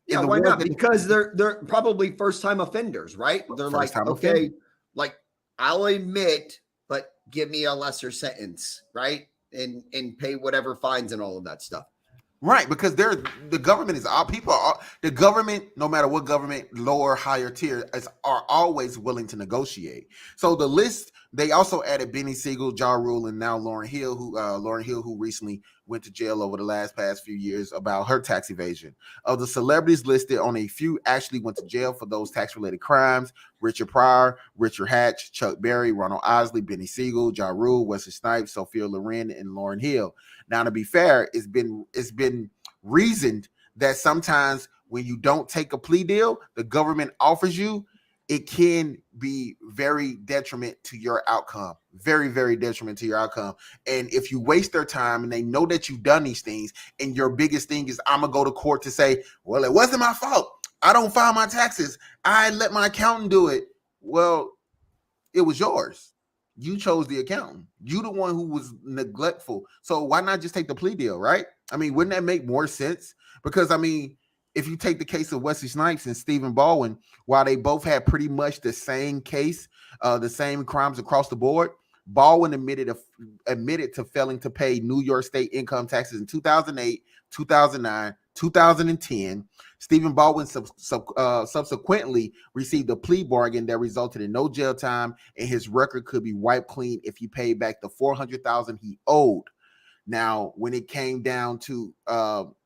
B: Yeah, why not? Because they're probably first-time offenders, right? They're like, okay, like I'll admit, but give me a lesser sentence, right? And pay whatever fines and all of that stuff.
A: Right, because the government is all people are the government, no matter what government, lower, higher tier, are always willing to negotiate. So the list, they also added Benny Siegel, Ja Rule, and now Lauryn Hill, who recently went to jail over the past few years about her tax evasion. Of the celebrities listed, only a few actually went to jail for those tax-related crimes: Richard Pryor, Richard Hatch, Chuck Berry, Ronald Osley, Benny Siegel, Ja Rule, Wesley Snipes, Sophia Loren, and Lauryn Hill. Now, to be fair, it's been reasoned that sometimes when you don't take a plea deal, the government offers you, it can be very detriment to your outcome. Very, very detriment to your outcome. And if you waste their time and they know that you've done these things, and your biggest thing is, I'm going to go to court to say, well, it wasn't my fault. I don't file my taxes. I let my accountant do it. Well, it was yours. You chose the accountant. You the one who was neglectful. So why not just take the plea deal, right? I mean, wouldn't that make more sense? Because, I mean, if you take the case of Wesley Snipes and Stephen Baldwin, while they both had pretty much the same case, the same crimes across the board, Baldwin admitted to failing to pay New York State income taxes in 2008, 2009, 2010. Stephen Baldwin subsequently received a plea bargain that resulted in no jail time, and his record could be wiped clean if he paid back the $400,000 he owed. Now, when it came down to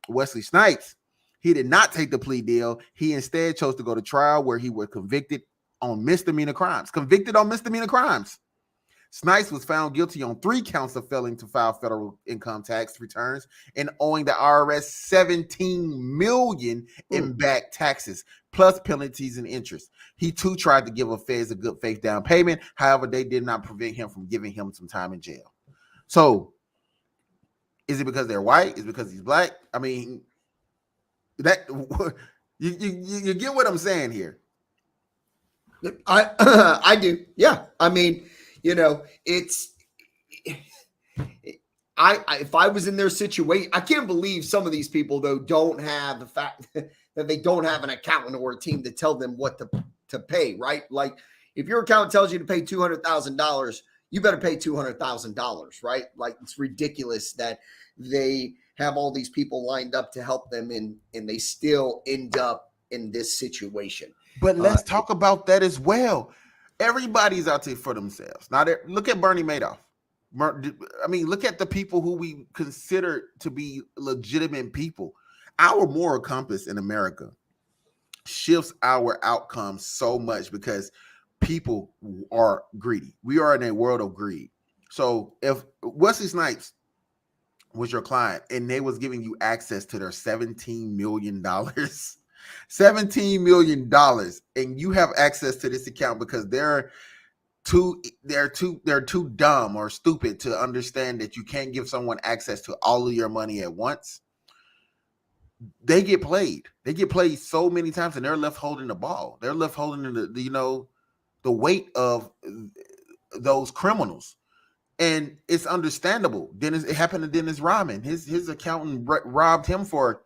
A: Wesley Snipes, he did not take the plea deal. He instead chose to go to trial, where he was convicted on misdemeanor crimes. Snipes was found guilty on 3 counts of failing to file federal income tax returns and owing the IRS $17 million in back taxes, plus penalties and interest. He too tried to give a feds a good faith down payment. However, they did not prevent him from giving him some time in jail. So, is it because they're white? Is it because he's black? I mean, that you get what I'm saying here.
B: I do. Yeah. I mean, it's if I was in their situation, I can't believe some of these people though don't have the fact that they don't have an accountant or a team to tell them what to pay, right? Like if your accountant tells you to pay $200,000, you better pay $200,000, right? Like it's ridiculous that they have all these people lined up to help them and they still end up in this situation.
A: But let's talk about that as well. Everybody's out there for themselves. Now, look at Bernie Madoff. I mean, look at the people who we consider to be legitimate people. Our moral compass in America shifts our outcomes so much because people are greedy. We are in a world of greed. So if Wesley Snipes was your client and they was giving you access to their $17 million, $17 million, and you have access to this account because they're too dumb or stupid to understand that you can't give someone access to all of your money at once, they get played. They get played so many times, and they're left holding the ball. They're left holding the weight of those criminals. And it's understandable. It happened to Dennis Rodman. His accountant robbed him for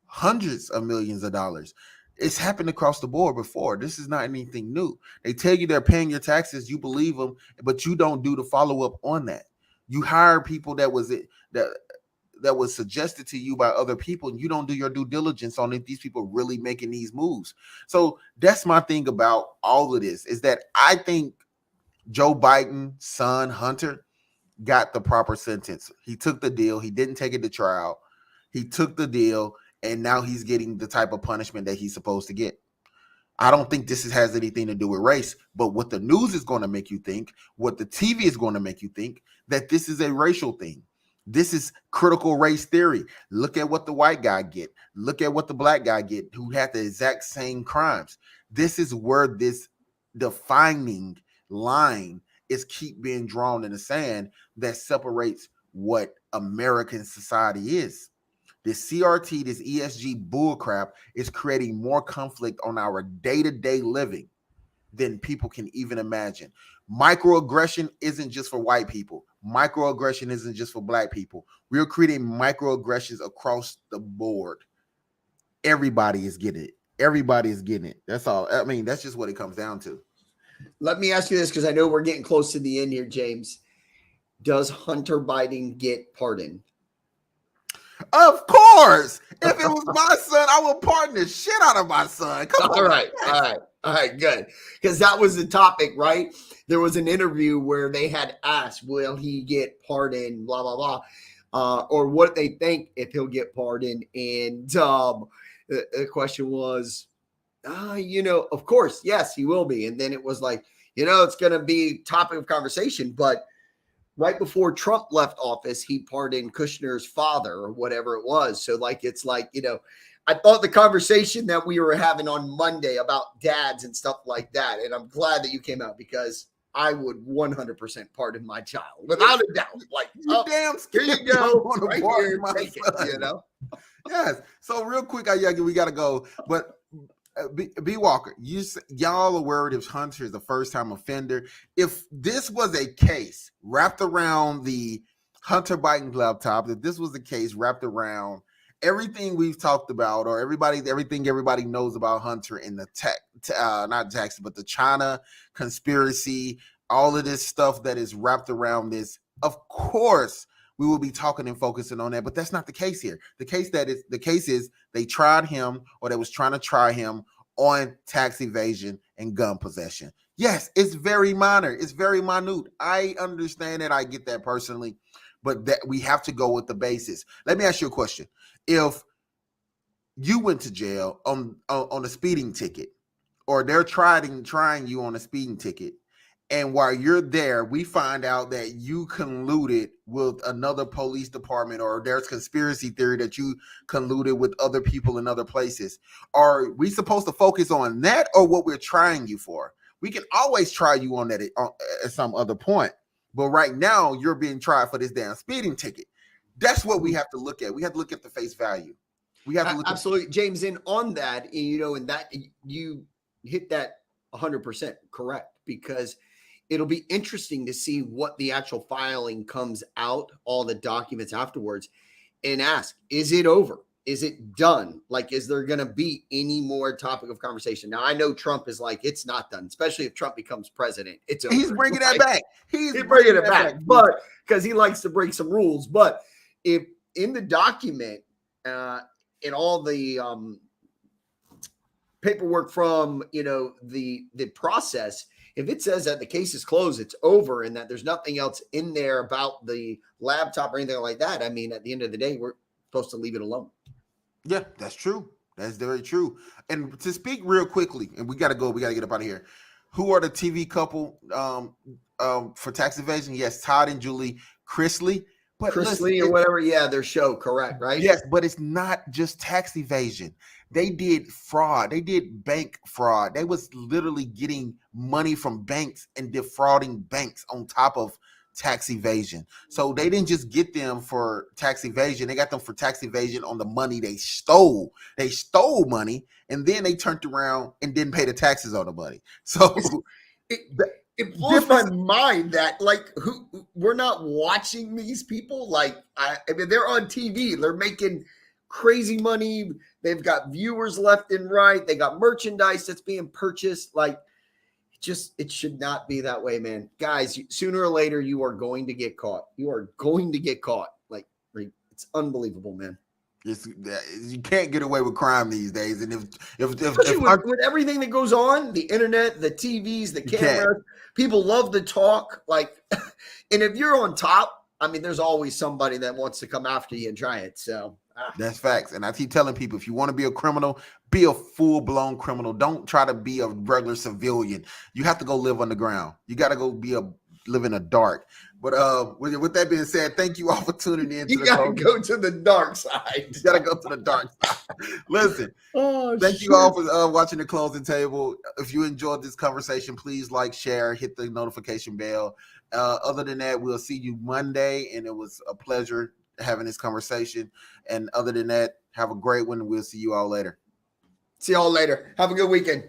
A: hundreds of millions of dollars. It's happened across the board before. This is not anything new. They tell you they're paying your taxes, you believe them, but you don't do the follow-up on that. You hire people that was suggested to you by other people, and you don't do your due diligence on if these people really making these moves. So that's my thing about all of this, is that I think Joe Biden's son, Hunter, got the proper sentence. He took the deal. He didn't take it to trial. He took the deal, and now he's getting the type of punishment that he's supposed to get. I don't think this has anything to do with race, but what the news is going to make you think, what the TV is going to make you think, that this is a racial thing. This is critical race theory. Look at what the white guy get. Look at what the black guy get, who had the exact same crimes. This is where this defining line is keep being drawn in the sand that separates what American society is. This CRT, this ESG bullcrap is creating more conflict on our day-to-day living than people can even imagine. Microaggression isn't just for white people. Microaggression isn't just for black people. We're creating microaggressions across the board. Everybody is getting it. Everybody is getting it. That's all. I mean, that's just what it comes down to.
B: Let me ask you this, because I know we're getting close to the end here, James. Does Hunter Biden get pardoned?
A: Of course. If it was my son, I would pardon the shit out of my son. Come on.
B: All right, good. Because that was the topic, right? There was an interview where they had asked, will he get pardoned, blah, blah, blah, or what they think if he'll get pardoned. And the question was, of course, yes, he will be. And then it was like, it's going to be topic of conversation. But right before Trump left office, he pardoned Kushner's father or whatever it was. So it's like, I thought the conversation that we were having on Monday about dads and stuff like that. And I'm glad that you came out, because I would 100% pardon my child without a doubt. Like,
A: damn
B: here you go.
A: Right here, take it, Yes. So real quick, we got to go. But B. Walker, y'all aware that Hunter is a first-time offender. If this was a case wrapped around the Hunter Biden laptop, if this was the case wrapped around everything we've talked about, or everything everybody knows about Hunter in the not Jackson, but the China conspiracy, all of this stuff that is wrapped around this, of course we will be talking and focusing on that. But that's not the case here. The case is they tried him, or they was trying to try him on tax evasion and gun possession. Yes, it's very minor. It's very minute. I understand that. I get that personally, but that we have to go with the basis. Let me ask you a question. If you went to jail on a speeding ticket, or they're trying you on a speeding ticket, and while you're there, we find out that you colluded with another police department, or there's conspiracy theory that you colluded with other people in other places. Are we supposed to focus on that, or what we're trying you for? We can always try you on that at some other point. But right now, you're being tried for this damn speeding ticket. That's what we have to look at. We have to look at the face value. We have to look
B: absolutely, James. And on that, and that you hit that 100% correct, because it'll be interesting to see what the actual filing comes out, all the documents afterwards, and ask, is it over? Is it done? Like, is there going to be any more topic of conversation? Now, I know Trump is like, it's not done, especially if Trump becomes president. It's over.
A: He's bringing that back. He's
B: bringing it back, but because he likes to break some rules. But if in the document, in all the paperwork from, the process, if it says that the case is closed, it's over, and that there's nothing else in there about the laptop or anything like that, I mean, at the end of the day, we're supposed to leave it alone.
A: Yeah, that's true. That's very true. And to speak real quickly, and we got to go. We got to get up out of here. Who are the TV couple for tax evasion? Yes, Todd and Julie Chrisley. But
B: Chris Lee or whatever, yeah, their show, correct, right?
A: Yes, but it's not just tax evasion. They did fraud. They did bank fraud. They was literally getting money from banks and defrauding banks on top of tax evasion. So they didn't just get them for tax evasion. They got them for tax evasion on the money they stole. They stole money and then they turned around and didn't pay the taxes on the money. So
B: it blows my mind that we're not watching these people. I mean, they're on TV. They're making crazy money. They've got viewers left and right. They got merchandise that's being purchased. It should not be that way, man. Guys, sooner or later, you are going to get caught. You are going to get caught. It's unbelievable, man.
A: You can't get away with crime these days. And
B: with everything that goes on, the internet, the TVs, the cameras, people love to talk. And if you're on top, I mean, there's always somebody that wants to come after you and try it. So
A: that's facts. And I keep telling people, if you want to be a criminal, be a full-blown criminal. Don't try to be a regular civilian. You have to go live underground. You got to go live in the dark. But with that being said, thank you all for tuning in.
B: You got to go to the dark side.
A: You got to go to the dark side. Listen, thank you all for watching The Closing Table. If you enjoyed this conversation, please like, share, hit the notification bell. Other than that, we'll see you Monday, and it was a pleasure having this conversation. And other than that, have a great one, and we'll see you all later.
B: See y'all later. Have a good weekend.